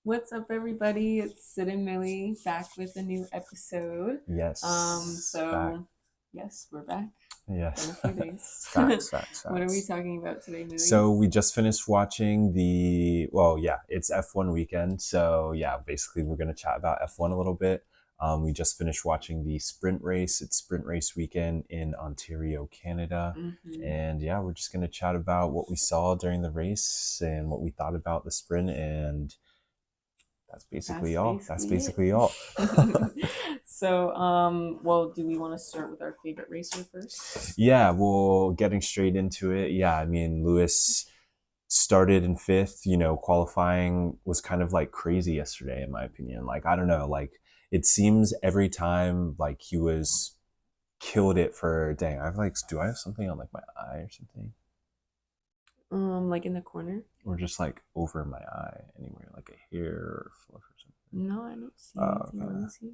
What's up, everybody? It's Sid and Millie back with a new episode. Yes. Back. Yes, we're back. Yes. In a few days. Facts. What are we talking about today, Millie? So we just finished watching it's F1 weekend. So yeah, basically we're going to chat about F1 a little bit. We just finished watching the sprint race. It's sprint race weekend in Ontario, Canada. And yeah, we're just going to chat about what we saw during the race and what we thought about the sprint. And that's basically all. So, well, do we want to start with our favorite racer first? Yeah, well, getting straight into it. Yeah, I mean, Lewis started in fifth. Qualifying was kind of like crazy yesterday, in my opinion. Like, I don't know, like it seems every time like he was killed it for, dang, do I have something on like my eye or something? Like in the corner? Or just like over my eye anywhere, like a hair or fluff or something? No, I don't see anything. Okay. Let me see.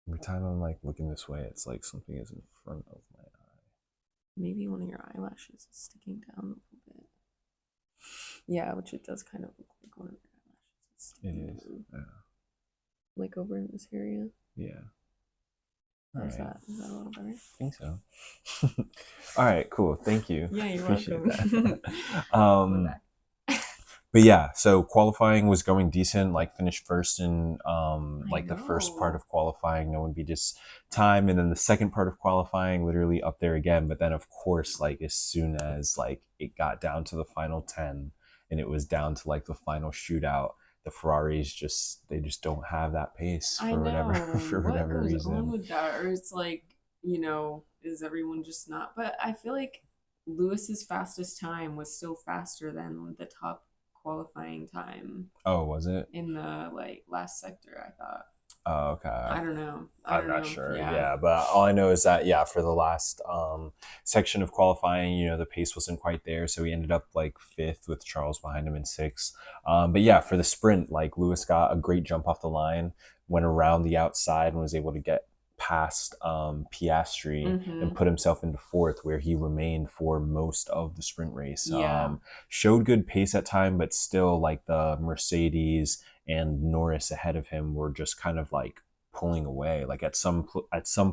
Every time I'm like looking this way, it's like something is in front of my eye. Maybe one of your eyelashes is sticking down a little bit. Yeah, which it does kind of look like one of your eyelashes is sticking It is, down. yeah. Like over in this area. Yeah. Is that a little better? I think so. All right, cool. Thank you. Yeah, you're Appreciate welcome. That. But yeah, so qualifying was going decent, like finished first in the first part of qualifying, no one beat his time. And then the second part of qualifying, literally up there again. But then of course, like as soon as like it got down to the final 10 and it was down to like the final shootout, the Ferraris just don't have that pace for whatever reason. What goes on with that? Or it's like, is everyone just not? But I feel like Lewis's fastest time was still faster than the top qualifying time. Oh, was it? In the last sector, I thought. Oh, okay. I don't know. I'm not sure. Yeah, but all I know is that for the last section of qualifying, the pace wasn't quite there, so he ended up like fifth with Charles behind him in sixth. But yeah, for the sprint, like Lewis got a great jump off the line, went around the outside and was able to get past Piastri and put himself into fourth, where he remained for most of the sprint race. Showed good pace at time, but still like the Mercedes and Norris ahead of him were just kind of like pulling away. Like at some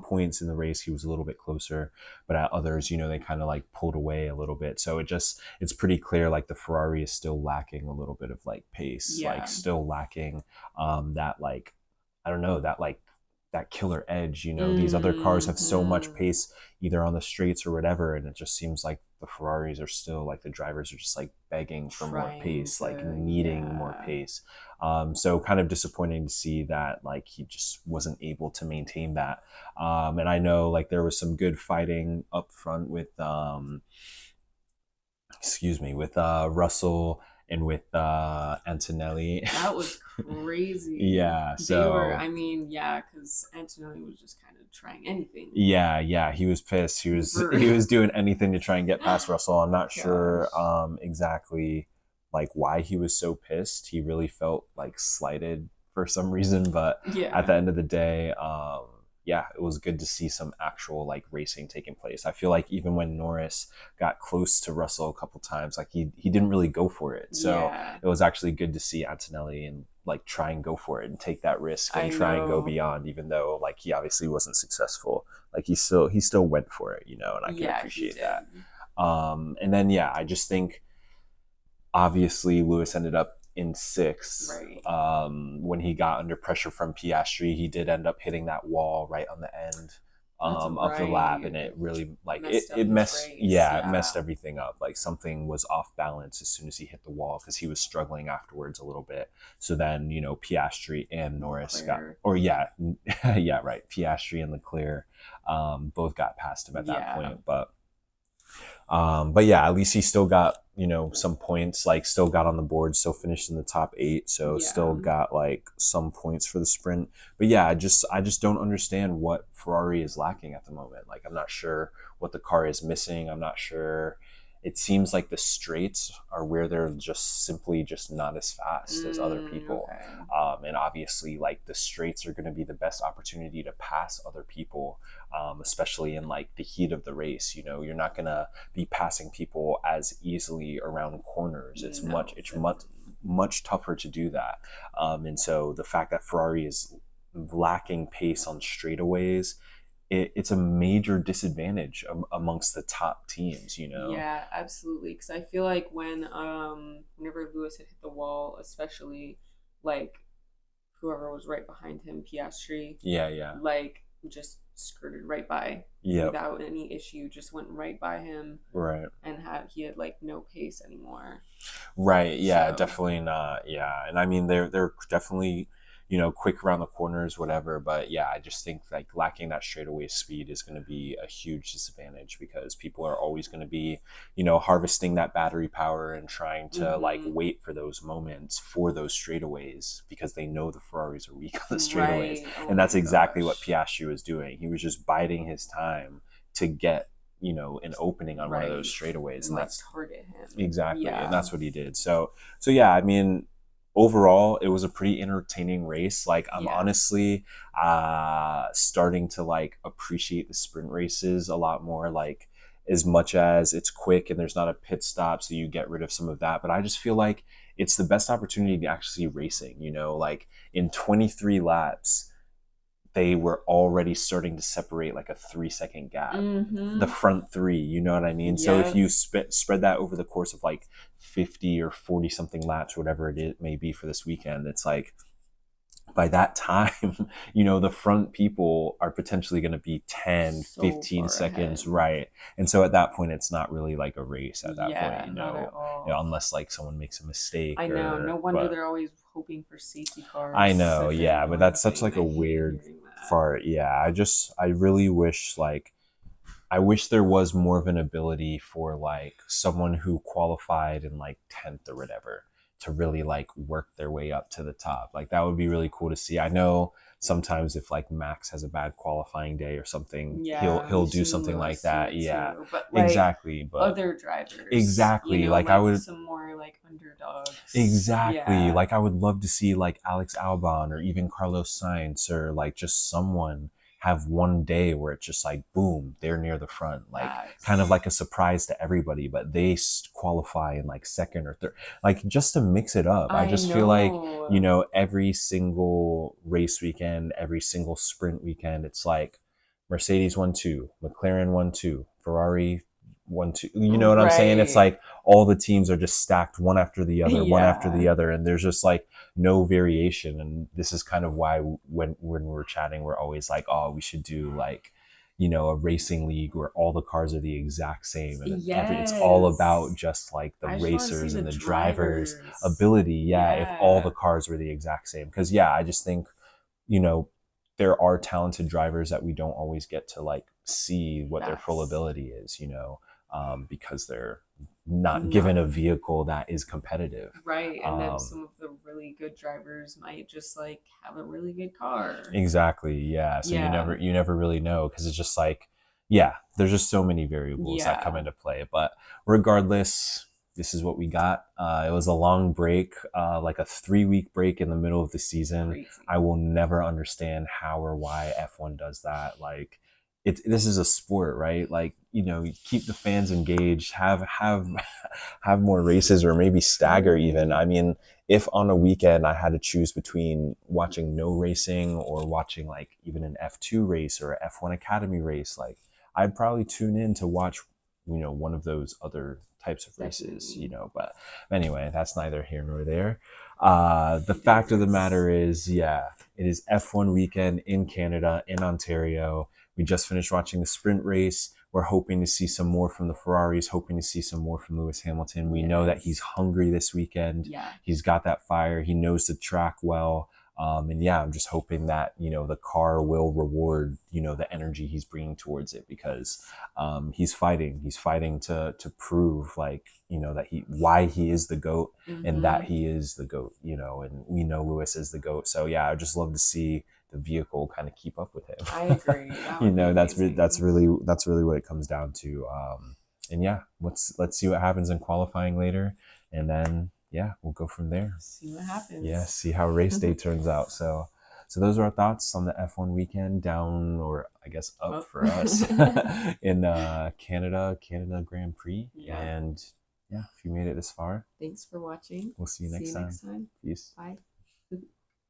points in the race he was a little bit closer, but at others they kind of like pulled away a little bit. So it's pretty clear like the Ferrari is still lacking a little bit of like pace, like still lacking that like, I don't know, that killer edge. These other cars have so much pace either on the straights or whatever, and it just seems like the Ferraris are still like, the drivers are just like begging for more pace, like needing more pace. So kind of disappointing to see that like he just wasn't able to maintain that. And I know like there was some good fighting up front with Russell and with Antonelli. That was crazy. Yeah, because Antonelli was just kind of trying anything. Yeah, he was pissed. He was doing anything to try and get past Russell. I'm not sure exactly like why he was so pissed. He really felt like slighted for some reason, but at the end of the day, it was good to see some actual like racing taking place. I feel like even when Norris got close to Russell a couple times, like he didn't really go for it. So it was actually good to see Antonelli and like try and go for it and take that risk and try and go beyond, even though like he obviously wasn't successful. Like he still went for it, and I can appreciate that. And then I just think obviously Lewis ended up in sixth. Right. When he got under pressure from Piastri, he did end up hitting that wall right on the end of the lap, and it really like it messed everything up. Like something was off balance as soon as he hit the wall, because he was struggling afterwards a little bit. So then Piastri and Norris Piastri and Leclerc both got past him at that point. But at least he still got some points, like still got on the board, still finished in the top 8, so still got like some points for the sprint. But I just don't understand what Ferrari is lacking at the moment. Like I'm not sure what the car is missing. I'm not sure. It seems like the straights are where they're just simply just not as fast as other people. Okay. And obviously like the straights are going to be the best opportunity to pass other people, especially in like the heat of the race. You're not going to be passing people as easily around corners. It's much tougher to do that. And so the fact that Ferrari is lacking pace on straightaways, it's a major disadvantage amongst the top teams, you know? Yeah, absolutely. Because I feel like whenever Lewis had hit the wall, especially like whoever was right behind him, Piastri, Yeah, yeah. like just skirted right by Yep. without any issue, just went right by him Right. and he had like no pace anymore. Right. Yeah. So Definitely not. Yeah. And I mean, they're definitely, quick around the corners, whatever. But yeah, I just think like lacking that straightaway speed is going to be a huge disadvantage because people are always going to be, harvesting that battery power and trying to like mm-hmm. wait for those moments for those straightaways because they know the Ferraris are weak on the straightaways, Right. Oh and that's my exactly what gosh. Piastri was doing. He was just biding his time to get an opening on one of those Right. straightaways, And and like that's target him. exactly, and Yeah. that's what he did. So yeah, I mean, overall, it was a pretty entertaining race. Like, I'm Yeah. honestly starting to like appreciate the sprint races a lot more. Like, as much as it's quick and there's not a pit stop, so you get rid of some of that. But I just feel like it's the best opportunity to actually see racing. Like in 23 laps they were already starting to separate like a 3-second gap. The Mm-hmm. front three, you know what I mean? So if Yep. you spread that over the course of like 50 or 40 something laps, whatever it may be for this weekend, it's like by that time, the front people are potentially going to be 10, So 15 far seconds ahead. right. And so at that point, it's not really like a race at that point, Yeah, not at unless like someone makes a mistake I know. No wonder but they're always hoping for safety I cars. know, Such an yeah, but annoying that's such thing. like I a hate weird hearing that. part. Yeah, I really wish like I wish there was more of an ability for like someone who qualified in like 10th or whatever to really like work their way up to the top. Like that would be really cool to see. I know sometimes if like Max has a bad qualifying day or something, he'll Yeah, he'll we've do seen something like Lewis do that. it Yeah. too. But like Exactly, but other drivers, exactly. Like I like would some more like underdogs. exactly. Yeah, Like I would love to see like Alex Albon or even Carlos Sainz or like just someone have one day where it's just like boom, they're near the front, like kind of facts. like a surprise to everybody, but they qualify in like second or third, like just to mix it up. I I just feel like know. every single race weekend, every single sprint weekend, it's like Mercedes 1-2, McLaren 1-2, Ferrari 1-2. You know what I'm saying? It's Right. like all the teams are just stacked one after the Yeah. other, and there's just like no variation. And this is kind of why when we're chatting, we're always like, oh, we should do like a racing league where all the cars are the exact same, and it's all about Yes. just like the I just want to see racers the and the drivers drivers. ability. Yeah, if all the Yeah. cars were the exact same, because yeah, I just think you know there are talented drivers that we don't always get to like see what their full Facts. ability is, because they're not given Not a vehicle that is competitive. right. And then Um, some of the really good drivers might just like have a really good car. exactly. Yeah. So Yeah. you never really know because it's just like, yeah, there's just so many variables that come Yeah. into play. But regardless, this is what we got. It was a long break, like a 3-week break in the middle of the season. Crazy. I will never understand how or why F1 does that. Like, this is a sport, right? Like, you keep the fans engaged, have more races, or maybe stagger even. I mean, if on a weekend I had to choose between watching no racing or watching like even an F2 race or an F1 Academy race, like I'd probably tune in to watch, one of those other types of races, Definitely. but anyway, that's neither here nor there. The It fact of the is. matter is, yeah, it is F1 weekend in Canada, in Ontario. We just finished watching the sprint race. We're hoping to see some more from the Ferraris, hoping to see some more from Lewis Hamilton. We know that he's Yes. hungry this weekend. Yeah. He's got that fire. He knows the track well. And yeah, I'm just hoping that, the car will reward, the energy he's bringing towards it because he's fighting. He's fighting to prove like, that why he is the GOAT and Mm-hmm. that he is the GOAT, and we know Lewis is the GOAT. So yeah, I just love to see the vehicle kind of keep up with him. I agree. That would be That's amazing. really what it comes down to. And yeah, let's see what happens in qualifying later, and then yeah, we'll go from there. See what Yeah, happens. see how race day turns out. So those are our thoughts on the F1 weekend, down or I guess up Well, for us in Canada Grand Prix, yeah. and yeah, if you made it this far, Thanks for watching. we'll see you See next you time. next time. Peace. Bye.